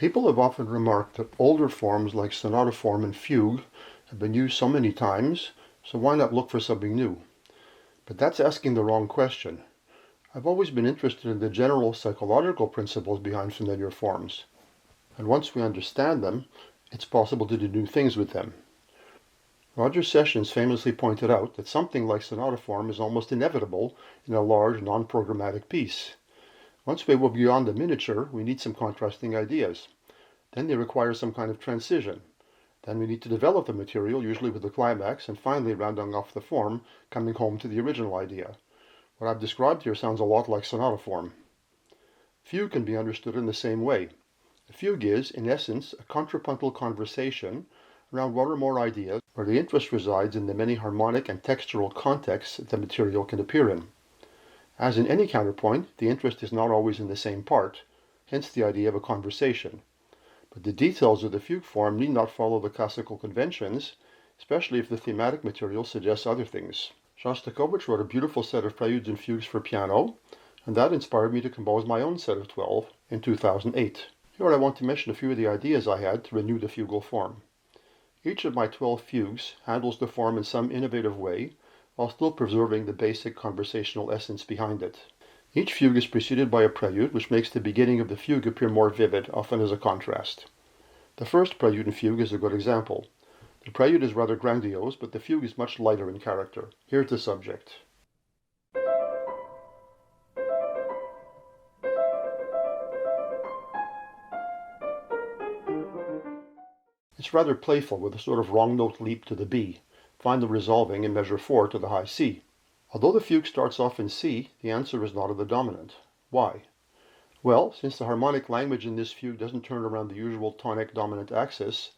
People have often remarked that older forms like sonata form and fugue have been used so many times, so why not look for something new? But that's asking the wrong question. I've always been interested in the general psychological principles behind familiar forms, and once we understand them, it's possible to do new things with them. Roger Sessions famously pointed out that something like sonata form is almost inevitable in a large, non-programmatic piece. Once we move beyond the miniature, we need some contrasting ideas. Then they require some kind of transition. Then we need to develop the material, usually with the climax, and finally rounding off the form, coming home to the original idea. What I've described here sounds a lot like sonata form. Fugue can be understood in the same way. A fugue is, in essence, a contrapuntal conversation around one or more ideas where the interest resides in the many harmonic and textural contexts that the material can appear in. As in any counterpoint, the interest is not always in the same part, hence the idea of a conversation. But the details of the fugue form need not follow the classical conventions, especially if the thematic material suggests other things. Shostakovich wrote a beautiful set of preludes and fugues for piano, and that inspired me to compose my own set of 12 in 2008. Here I want to mention a few of the ideas I had to renew the fugal form. Each of my 12 fugues handles the form in some innovative way, while still preserving the basic conversational essence behind it. Each fugue is preceded by a prelude, which makes the beginning of the fugue appear more vivid, often as a contrast. The first prelude and fugue is a good example. The prelude is rather grandiose, but the fugue is much lighter in character. Here's the subject. It's rather playful, with a sort of wrong note leap to the B, finally resolving in measure 4 to the high C. Although the fugue starts off in C, the answer is not of the dominant. Why? Well, since the harmonic language in this fugue doesn't turn around the usual tonic-dominant axis,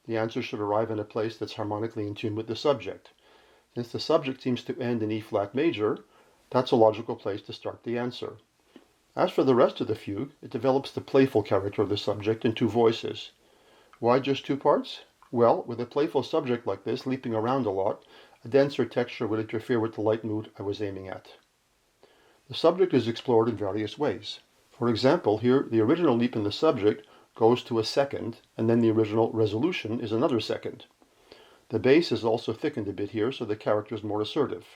the answer should arrive in a place that's harmonically in tune with the subject. Since the subject seems to end in E-flat major, that's a logical place to start the answer. As for the rest of the fugue, it develops the playful character of the subject in two voices. Why just two parts? Well, with a playful subject like this, leaping around a lot, a denser texture would interfere with the light mood I was aiming at. The subject is explored in various ways. For example, here the original leap in the subject goes to a second, and then the original resolution is another second. The bass is also thickened a bit here, so the character is more assertive.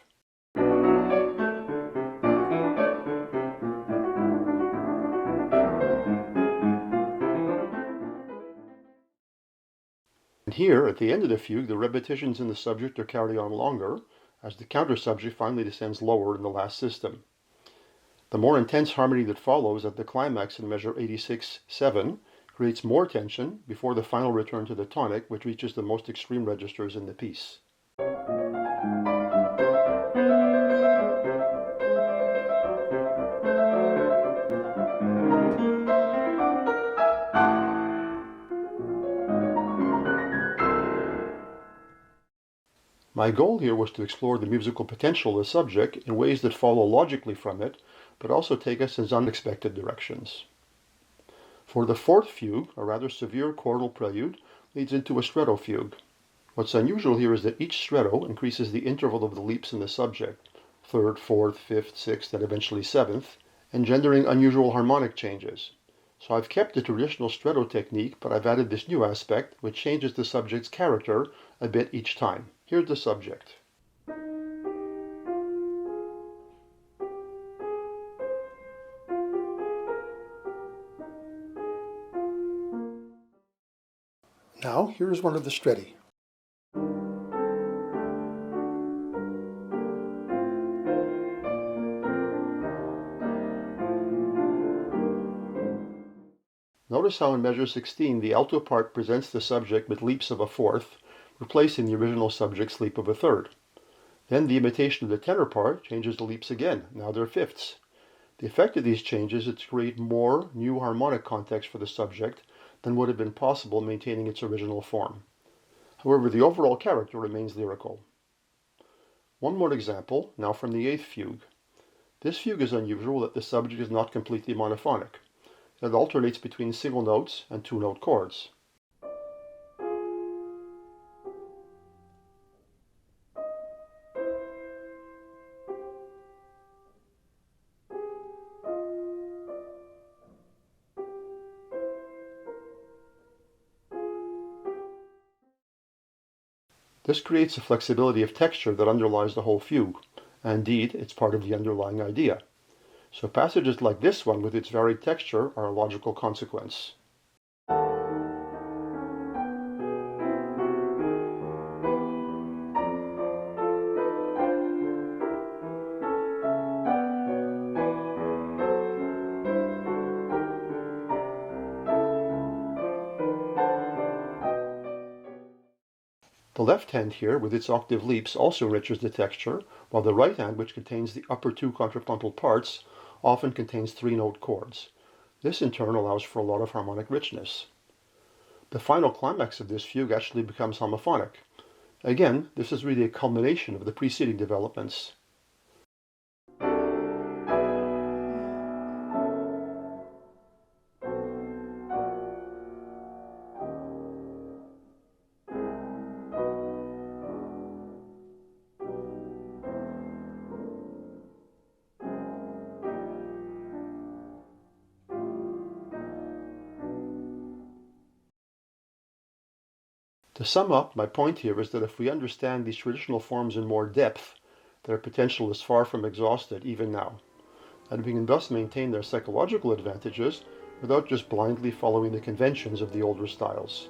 And here, at the end of the fugue, the repetitions in the subject are carried on longer, as the counter-subject finally descends lower in the last system. The more intense harmony that follows at the climax in measure 86-7 creates more tension before the final return to the tonic, which reaches the most extreme registers in the piece. My goal here was to explore the musical potential of the subject in ways that follow logically from it, but also take us in unexpected directions. For the fourth fugue, a rather severe chordal prelude leads into a stretto fugue. What's unusual here is that each stretto increases the interval of the leaps in the subject, third, fourth, fifth, sixth, and eventually seventh, engendering unusual harmonic changes. So I've kept the traditional stretto technique, but I've added this new aspect, which changes the subject's character a bit each time. Here's the subject. Now, here's one of the stretti. Notice how in measure 16 the alto part presents the subject with leaps of a fourth, replacing the original subject's leap of a third. Then the imitation of the tenor part changes the leaps again, now they're fifths. The effect of these changes is to create more new harmonic context for the subject than would have been possible maintaining its original form. However, the overall character remains lyrical. One more example, now from the eighth fugue. This fugue is unusual that the subject is not completely monophonic. It alternates between single notes and two-note chords. This creates a flexibility of texture that underlies the whole fugue. Indeed, it's part of the underlying idea. So passages like this one with its varied texture are a logical consequence. The left hand here, with its octave leaps, also enriches the texture, while the right hand, which contains the upper two contrapuntal parts, often contains three-note chords. This in turn allows for a lot of harmonic richness. The final climax of this fugue actually becomes homophonic. Again, this is really a culmination of the preceding developments. To sum up, my point here is that if we understand these traditional forms in more depth, their potential is far from exhausted even now, and we can thus maintain their psychological advantages without just blindly following the conventions of the older styles.